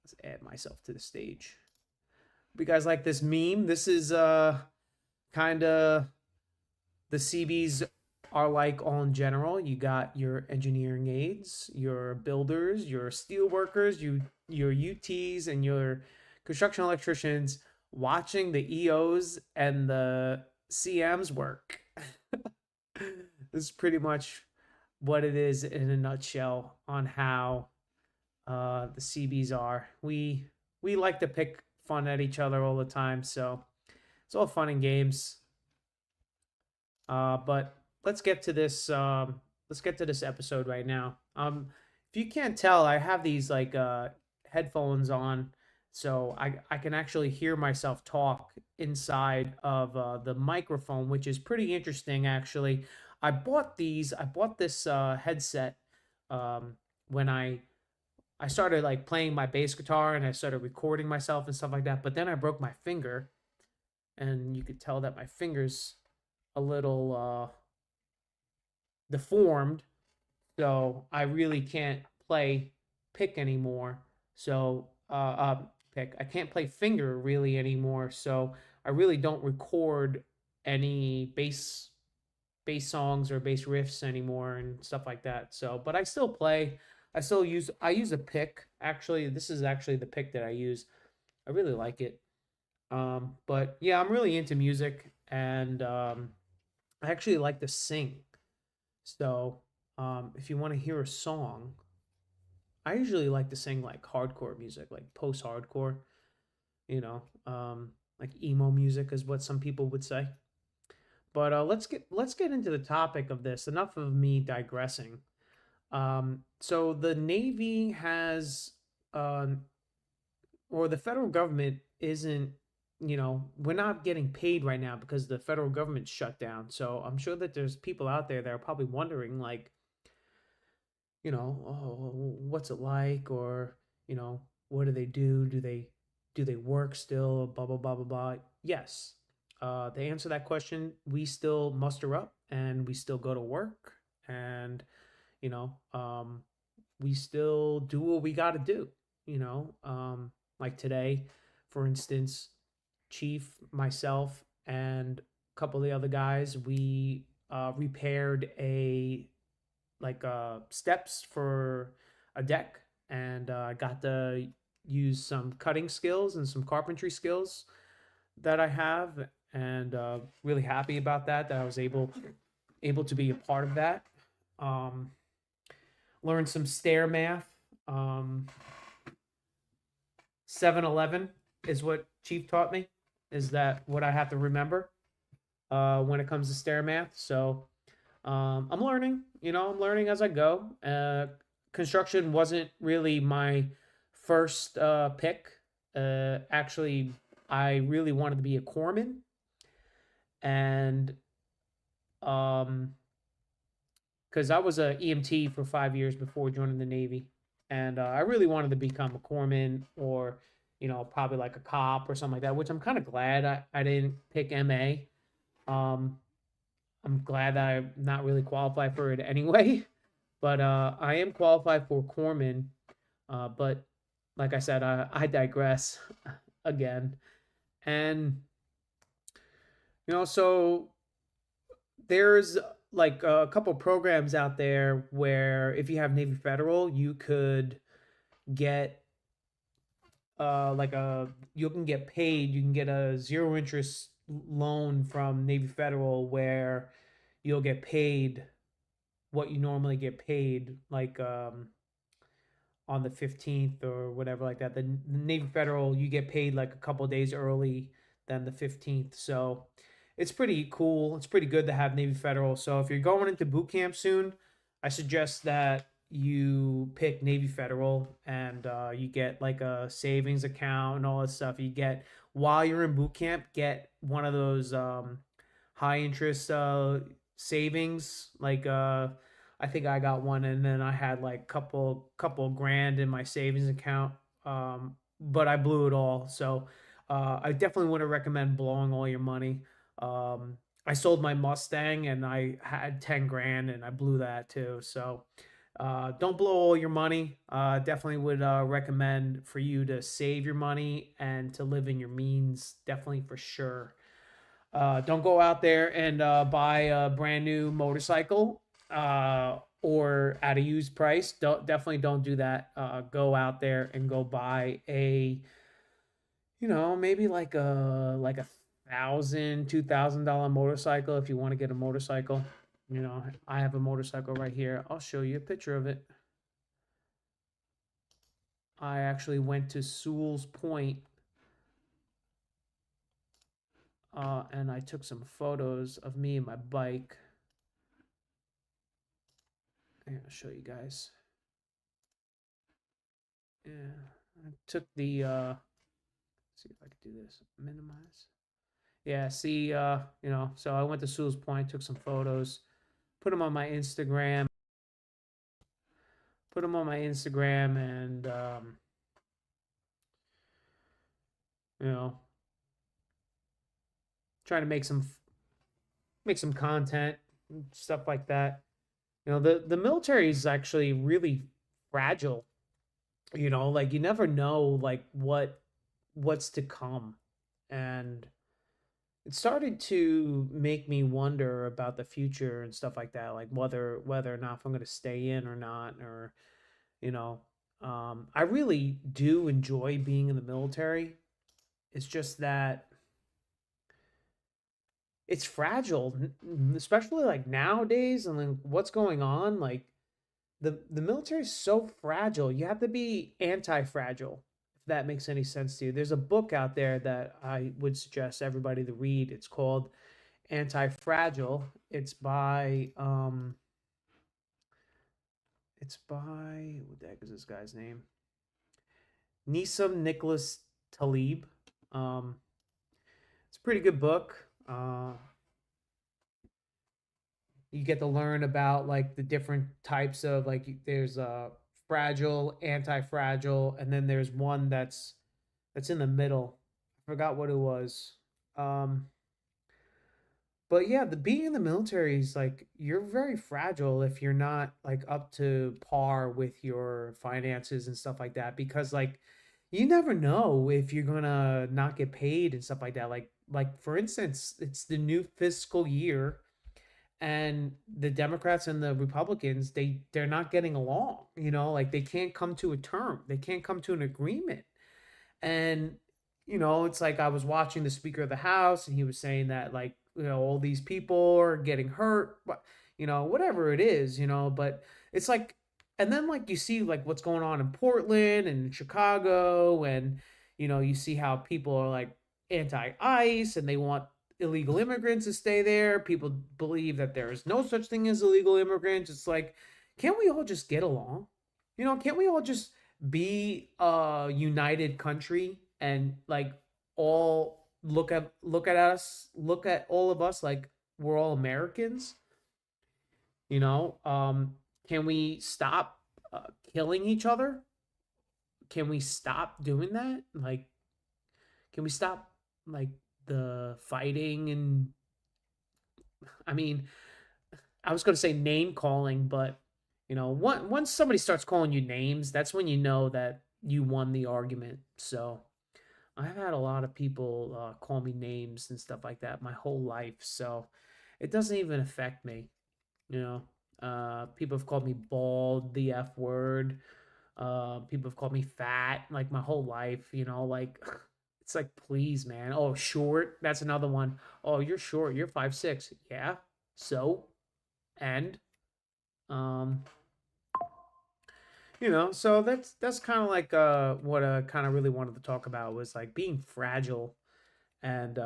Let's add myself to the stage. Hope you guys like this meme. This is kind of the CBs are like all in general. You got your engineering aides, your builders, your steel workers, your UTs, and your construction electricians watching the EOs and the CMs work. This is pretty much what it is in a nutshell on how the CBs are. We like to pick fun at each other all the time, so it's all fun and games. But let's get to this. Let's get to this episode right now. If you can't tell, I have these like headphones on, so I can actually hear myself talk inside of the microphone, which is pretty interesting actually. I bought these. I bought this headset when I started like playing my bass guitar and I started recording myself and stuff like that. But then I broke my finger, and you could tell that my fingers a little deformed, so I really can't play pick anymore. So pick. I can't play finger really anymore. So I really don't record any bass songs or bass riffs anymore and stuff like that. So, but I still play. I use a pick. Actually, this is actually the pick that I use. I really like it. But yeah, I'm really into music, and I actually like to sing. So, if you want to hear a song, I usually like to sing like hardcore music, like post-hardcore, you know, like emo music is what some people would say. But let's get into the topic of this. Enough of me digressing. So the Navy has, um, or the federal government isn't, we're not getting paid right now because the federal government's shut down. So I'm sure that there's people out there that are probably wondering, like, oh, what's it like, or what do they do? Do they work still? Blah blah blah blah blah. Yes. To answer that question, we still muster up and we still go to work, and you know, um, we still do what we got to do. Like today, for instance, Chief, myself, and a couple of the other guys, we repaired a like steps for a deck, and got to use some cutting skills and some carpentry skills that I have, and really happy about that. That I was able to be a part of that. Um, Learn some stair math. 7-Eleven is what Chief taught me. Is that what I have to remember when it comes to stair math? So I'm learning. I'm learning as I go. Construction wasn't really my first pick. Actually, I really wanted to be a corpsman, and um, because I was a EMT for 5 years before joining the Navy, and I really wanted to become a corpsman, or probably like a cop or something like that. Which I'm kind of glad I didn't pick MA. Um, I'm glad that I'm not really qualified for it anyway. But I am qualified for corpsman. But like I said, I digress again. And so there's like a couple programs out there where if you have Navy Federal, you could get like you can get paid. You can get a zero interest loan from Navy Federal where you'll get paid what you normally get paid, like on the 15th or whatever like that. The Navy Federal, you get paid like a couple days early than the 15th. So it's pretty cool. It's pretty good to have Navy Federal. So if you're going into boot camp soon, I suggest that you pick Navy Federal, and you get like a savings account and all that stuff. You get, while you're in boot camp, get one of those high interest savings, like I think I got one, and then I had like couple grand in my savings account. But I blew it all. So I definitely wouldn't recommend blowing all your money. I sold my Mustang and I had 10 grand and I blew that too. So Don't blow all your money. Definitely would recommend for you to save your money and to live in your means. Definitely for sure. Don't go out there and buy a brand new motorcycle or at a used price. Definitely don't do that. Go out there and go buy a, maybe like a $1,000, $2,000 motorcycle if you want to get a motorcycle. I have a motorcycle right here. I'll show you a picture of it. I actually went to Sewell's Point and I took some photos of me and my bike. And I'll show you guys. Yeah, I took the see if I could do this. Minimize. Yeah, see, so I went to Sewell's Point, took some photos, put them on my Instagram, and you know, trying to make some content, stuff like that. The military is actually really fragile. Like you never know like what's to come. And it started to make me wonder about the future and stuff like that, like whether or not if I'm going to stay in or not, or you know, I really do enjoy being in the military. It's just that it's fragile, especially like nowadays, and then what's going on. Like the military is so fragile. You have to be anti-fragile, if that makes any sense to you. There's a book out there that I would suggest everybody to read. It's called Anti-Fragile. It's by what the heck is this guy's name? Nisam Nicholas Talib. Um, it's a pretty good book. You get to learn about like the different types of like there's fragile, anti-fragile, and then there's one that's in the middle. I forgot what it was. Um, but yeah, the being in the military is like you're very fragile if you're not like up to par with your finances and stuff like that, because like you never know if you're gonna not get paid and stuff like that. Like for instance, it's the new fiscal year and the Democrats and the Republicans, they're not getting along, like they can't come to a term. They can't come to an agreement. And it's like I was watching the Speaker of the House and he was saying that like, all these people are getting hurt, but whatever it is, but it's like and then like you see like what's going on in Portland and Chicago, and you see how people are like anti-ICE and they want illegal immigrants to stay there. People believe that there is no such thing as illegal immigrants. It's like, can't we all just get along? Can't we all just be a united country and like all look at all of us like we're all Americans? You know, can we stop killing each other? Can we stop doing that? Like, can we stop like the fighting? And I mean, I was going to say name calling, but once somebody starts calling you names, that's when you know that you won the argument. So I've had a lot of people call me names and stuff like that my whole life, so it doesn't even affect me. You know, people have called me bald, the F word. People have called me fat, like my whole life. Like it's like, please, man. Oh, short. That's another one. Oh, you're short. You're 5'6". Yeah. So, and um, so that's kind of like what I kind of really wanted to talk about was like being fragile. And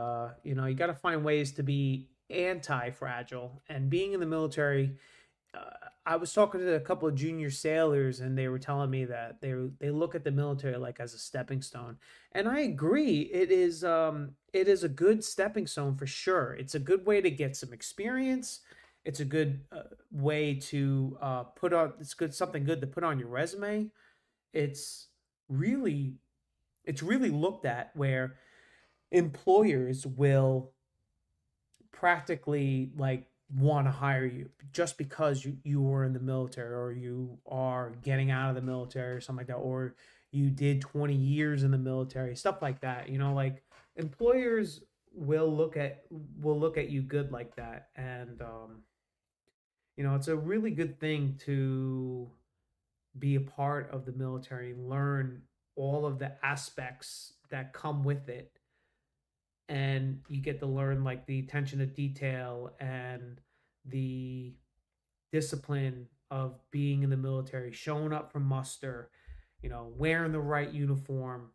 you got to find ways to be anti-fragile. And being in the military, I was talking to a couple of junior sailors, and they were telling me that they look at the military like as a stepping stone, and I agree. It is a good stepping stone for sure. It's a good way to get some experience. It's a good way to put on. It's good something good to put on your resume. It's really it's really looked at where employers will practically like want to hire you just because you were in the military, or you are getting out of the military or something like that, or you did 20 years in the military, stuff like that. Like employers will look at will look at you good like that. And it's a really good thing to be a part of the military, learn all of the aspects that come with it, and you get to learn like the attention to detail and the discipline of being in the military, showing up for muster, wearing the right uniform,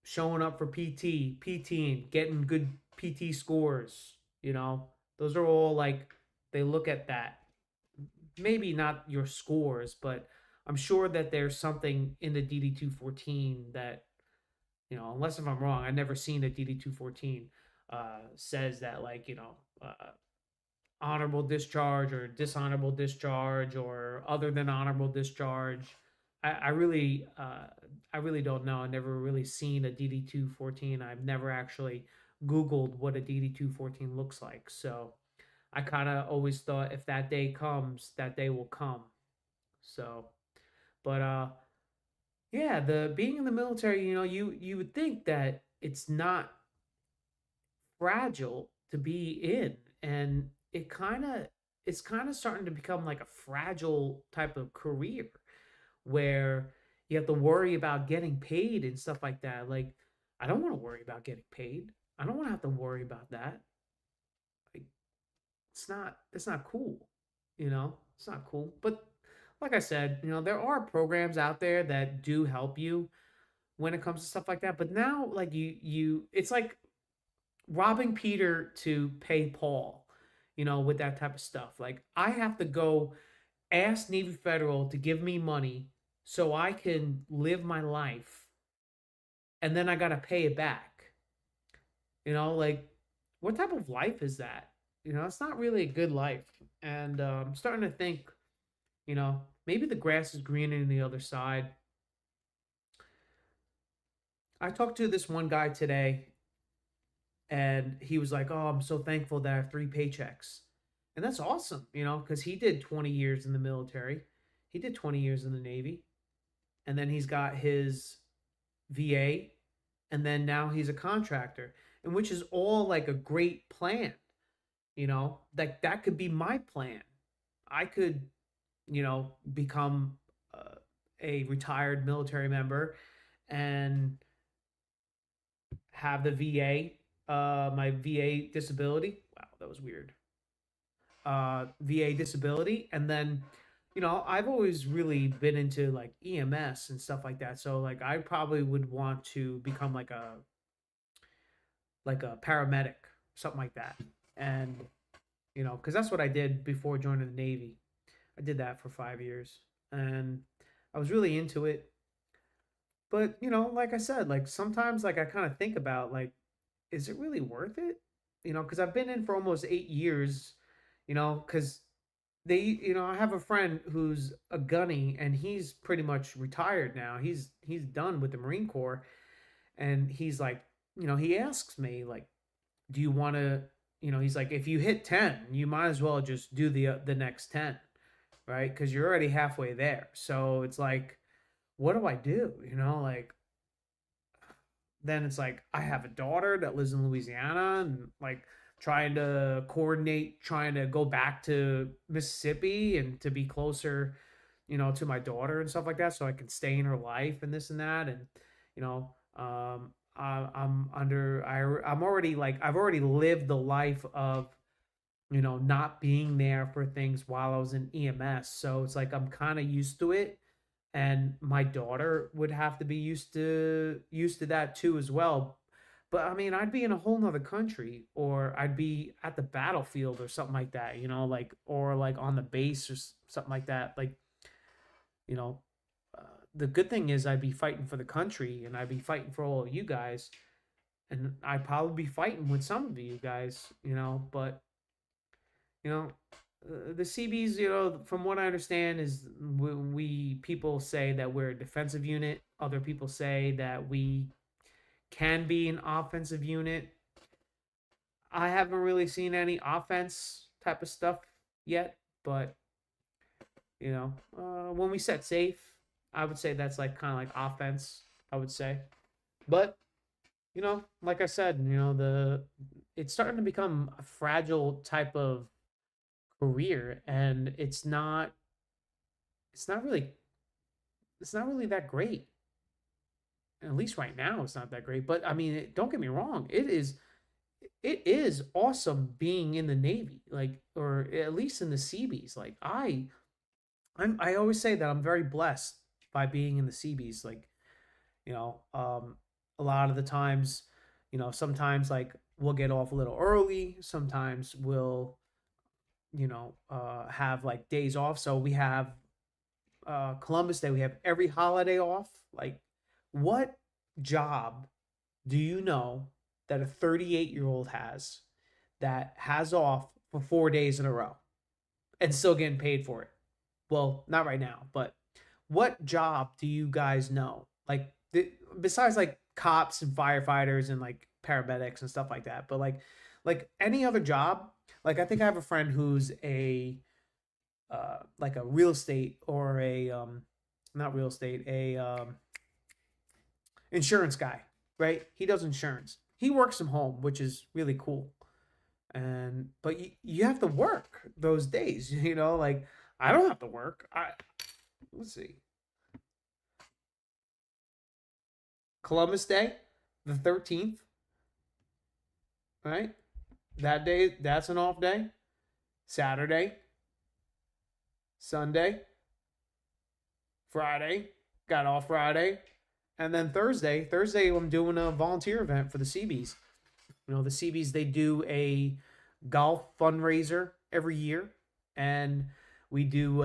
showing up for PTing, getting good PT scores. Those are all like they look at that. Maybe not your scores, but I'm sure that there's something in the DD 214 that, unless if I'm wrong, I've never seen a DD 214 says that, like, honorable discharge or dishonorable discharge or other than honorable discharge. I really don't know. I've never really seen a DD 214. I've never actually Googled what a DD 214 looks like. So I kind of always thought if that day comes, that day will come. So, but yeah, the being in the military, you would think that it's not fragile to be in, and it's kind of starting to become like a fragile type of career where you have to worry about getting paid and stuff like that. Like, I don't want to worry about getting paid. I don't want to have to worry about that. Like, it's not cool. It's not cool. But like I said, there are programs out there that do help you when it comes to stuff like that. But now, like, it's like robbing Peter to pay Paul, with that type of stuff. Like, I have to go ask Navy Federal to give me money so I can live my life, and then I got to pay it back. Like, what type of life is that? It's not really a good life. And I'm starting to think, maybe the grass is greener on the other side. I talked to this one guy today, and he was like, "Oh, I'm so thankful that I have three paychecks." And that's awesome, because he did 20 years in the military. He did 20 years in the Navy. And then he's got his VA. And then now he's a contractor, and which is all like a great plan. Like that could be my plan. I could, become a retired military member and have the VA, my VA disability. Wow, that was weird. VA disability, and then I've always really been into like EMS and stuff like that. So like I probably would want to become like a paramedic, something like that. And because that's what I did before joining the Navy. I did that for 5 years, and I was really into it. But like I said, like sometimes like I kind of think about like, is it really worth it? Because I've been in for almost 8 years. Because I have a friend who's a gunny, and he's pretty much retired now. He's done with the Marine Corps, and he's like, he asks me like, do you want to, he's like, if you hit 10, you might as well just do the next 10, right? Because you're already halfway there. So it's like, what do I do? Like, then it's like I have a daughter that lives in Louisiana, and like trying to coordinate, trying to go back to Mississippi and to be closer, to my daughter and stuff like that, so I can stay in her life and this and that. And I'm already like, I've already lived the life of, not being there for things while I was in EMS. So it's like I'm kind of used to it, and my daughter would have to be used to that too as well. But I mean, I'd be in a whole nother country, or I'd be at the battlefield or something like that, like, or like on the base or something like that. Like, you know, uh, the good thing is I'd be fighting for the country, and I'd be fighting for all of you guys, and I'd probably be fighting with some of you guys, but you know, the CBs, from what I understand, is we people say that we're a defensive unit. Other people say that we can be an offensive unit. I haven't really seen any offense type of stuff yet, but when we set safe, I would say that's like kind of like offense. I would say, but like I said, the it's starting to become a fragile type of career, and it's not really it's not really that great. At least right now, it's not that great. But I mean, don't get me wrong, it is awesome being in the Navy, like, or at least in the Seabees. Like I always say that I'm very blessed by being in the Seabees. Like, you know, um, a lot of the times, sometimes like we'll get off a little early. Sometimes we'll, have like days off. So we have Columbus Day. We have every holiday off. Like, what job do you know that a 38-year-old has that has off for 4 days in a row and still getting paid for it? Well, not right now, but what job do you guys know? Like, besides like cops and firefighters and like paramedics and stuff like that, but like any other job, like I think I have a friend who's a like a real estate or a not real estate, a insurance guy, right? He does insurance. He works from home, which is really cool. And but you have to work those days, like I don't have to work. Let's see. Columbus Day, the 13th, right? That day, that's an off day. Saturday, Sunday, Friday, got off Friday. And then Thursday, I'm doing a volunteer event for the Seabees. The Seabees, they do a golf fundraiser every year, and we do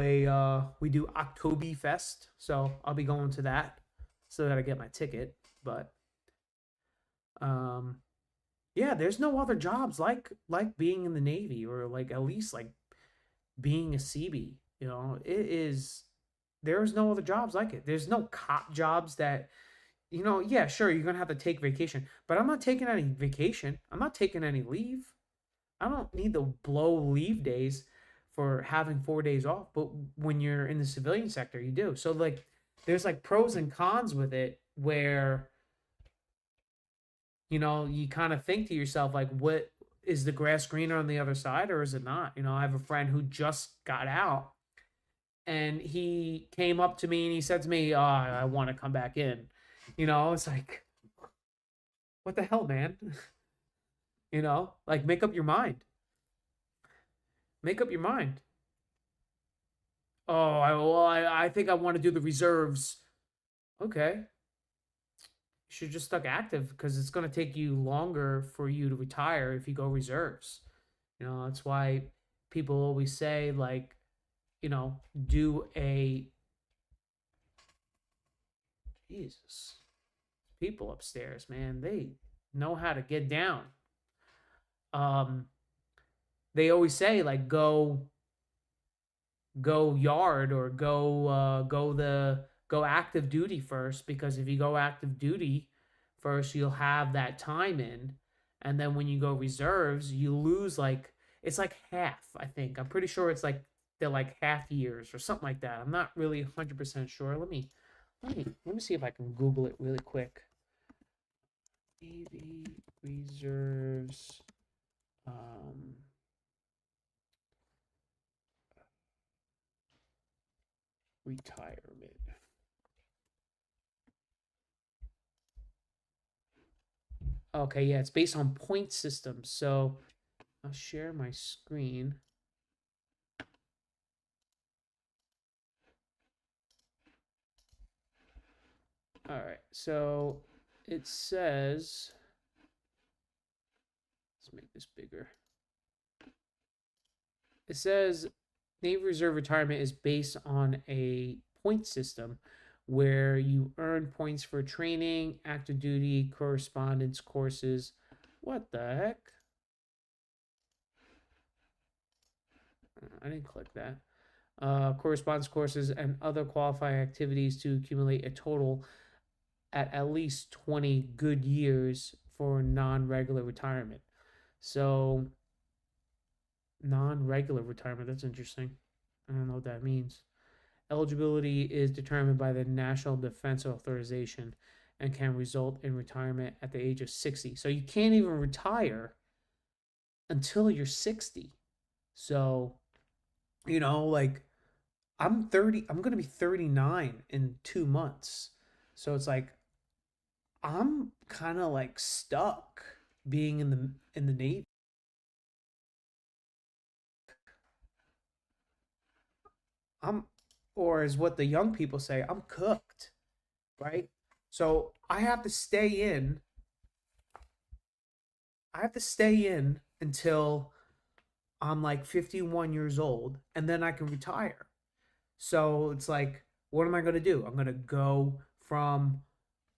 October Fest. So I'll be going to that so that I get my ticket. But um, yeah, there's no other jobs like being in the Navy, or like at least like being a Seabee. It is there's no other jobs like it. There's no cop jobs that, yeah, sure, you're gonna have to take vacation, but I'm not taking any vacation. I'm not taking any leave. I don't need to blow leave days for having 4 days off. But when you're in the civilian sector, you do. So like, there's like pros and cons with it, where you kind of think to yourself, like, what is the grass greener on the other side, or is it not? I have a friend who just got out, and he came up to me and he said to me, "Oh, I want to come back in." It's like, what the hell, man? Like, make up your mind. Make up your mind. Oh, I think I want to do the reserves. Okay, you should just stuck active, because it's going to take you longer for you to retire if you go reserves. That's why people always say, like, do a Jesus. People upstairs, man, they know how to get down. Um, they always say, like, go yard, or go active duty first, because if you go active duty first, you'll have that time in, and then when you go reserves, you lose, like, it's like half. I think I'm pretty sure it's like they're like half years or something like that. I'm not really 100% sure. Let me see if I can Google it really quick. Navy reserves. Retirement. Okay, yeah, it's based on point systems. So I'll share my screen. All right, so it says, let's make this bigger. It says Navy Reserve retirement is based on a point system where you earn points for training, active duty, correspondence courses. What the heck? I didn't click that. Correspondence courses and other qualifying activities to accumulate a total at least 20 good years for non regular retirement. So non-regular retirement, that's interesting. I don't know what that means. Eligibility is determined by the National Defense Authorization and can result in retirement at the age of 60. So you can't even retire until you're 60. So, like I'm 30, I'm going to be 39 in 2 months. So it's like I'm kind of like stuck being in the Navy. I'm or as what the young people say, I'm cooked, right? So I have to stay in until I'm like 51 years old and then I can retire. So it's like, what am I going to do? I'm going to go from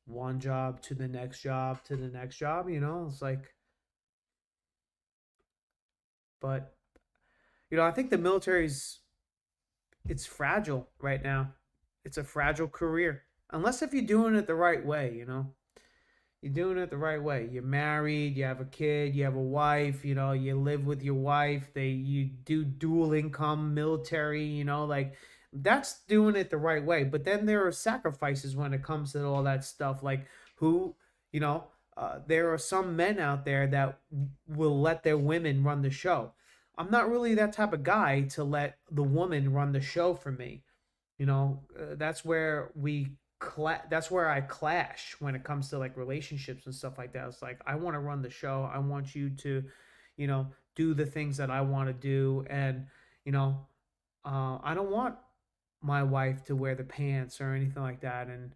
one job to the next job to the next job. It's like, but, I think the military's, it's fragile right now. It's a fragile career. Unless if you're doing it the right way. You're doing it the right way. You're married, you have a kid, you have a wife, you live with your wife, you do dual income military, like that's doing it the right way. But then there are sacrifices when it comes to all that stuff. Like who, you know, there are some men out there that will let their women run the show. I'm not really that type of guy to let the woman run the show for me. That's where that's where I clash when it comes to like relationships and stuff like that. It's like I want to run the show. I want you to, you know, do the things that I want to do, and you know, I don't want my wife to wear the pants or anything like that. And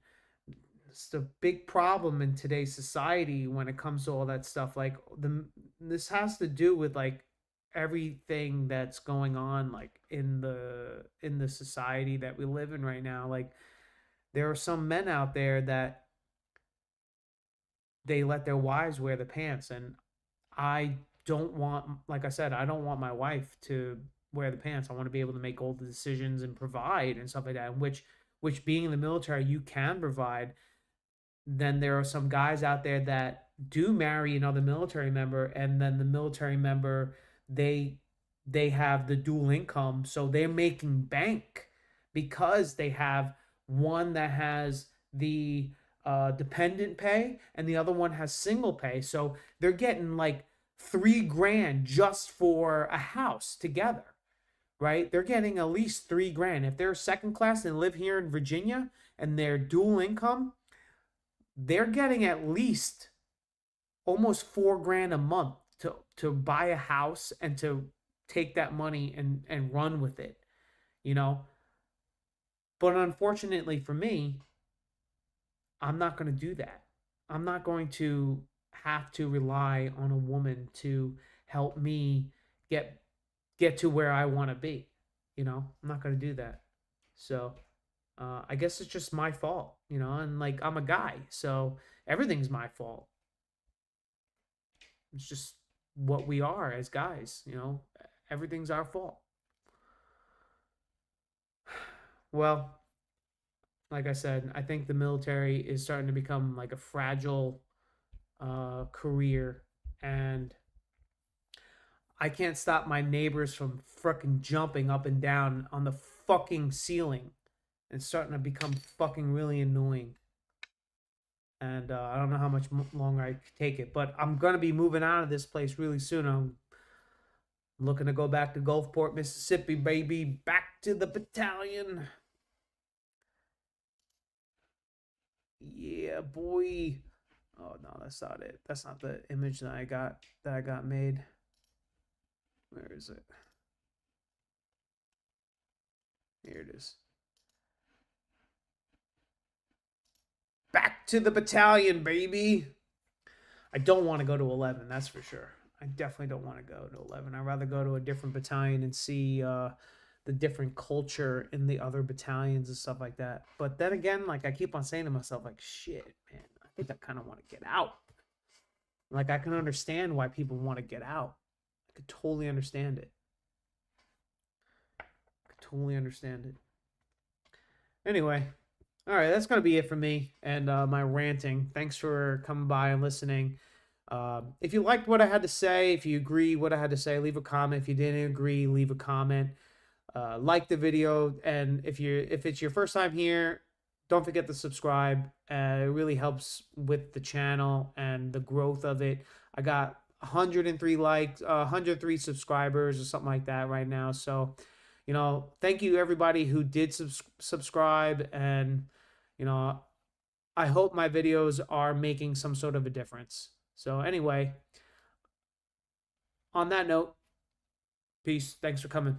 it's the big problem in today's society when it comes to all that stuff. Like this has to do with like everything that's going on like in the society that we live in right now. Like there are some men out there that they let their wives wear the pants, and I don't want, like I said, I don't want my wife to wear the pants. I want to be able to make all the decisions and provide and stuff like that, which being in the military you can provide. Then there are some guys out there that do marry another military member, and then the military member, they they have the dual income, so they're making bank because they have one that has the dependent pay and the other one has single pay. So they're getting like 3 grand just for a house together, right? They're getting at least 3 grand if they're second class and live here in Virginia and they're dual income. They're getting at least almost 4 grand a month to buy a house and to take that money and run with it, you know. But unfortunately for me, I'm not going to do that. I'm not going to have to rely on a woman to help me get get to where I want to be. I'm not going to do that. So I guess it's just my fault. And like I'm a guy, so everything's my fault. It's just what we are as guys. Everything's our fault. Well, like I said, I think the military is starting to become like a fragile career, and I can't stop my neighbors from fucking jumping up and down on the fucking ceiling. It's starting to become fucking really annoying. And I don't know how much longer I can take it, but I'm gonna be moving out of this place really soon. I'm looking to go back to Gulfport, Mississippi, baby. Back to the battalion. Yeah, boy. Oh no, that's not it. That's not the image that I got made. Where is it? Here it is. Back to the battalion, baby. I don't want to go to 11, that's for sure. I definitely don't want to go to 11. I'd rather go to a different battalion and see the different culture in the other battalions and stuff like that. But then again, like I keep on saying to myself, like, shit, man, I think I kind of want to get out. Like I can understand why people want to get out. I could totally understand it. I could totally understand it. Anyway, all right, that's gonna be it for me and my ranting. Thanks for coming by and listening. If you liked what I had to say, if you agree what I had to say, leave a comment. If you didn't agree, leave a comment. Like the video, and if it's your first time here, don't forget to subscribe. It really helps with the channel and the growth of it. I got 103 likes, 103 subscribers or something like that right now. So, thank you everybody who did subscribe, and you know, I hope my videos are making some sort of a difference. So anyway, on that note, peace. Thanks for coming.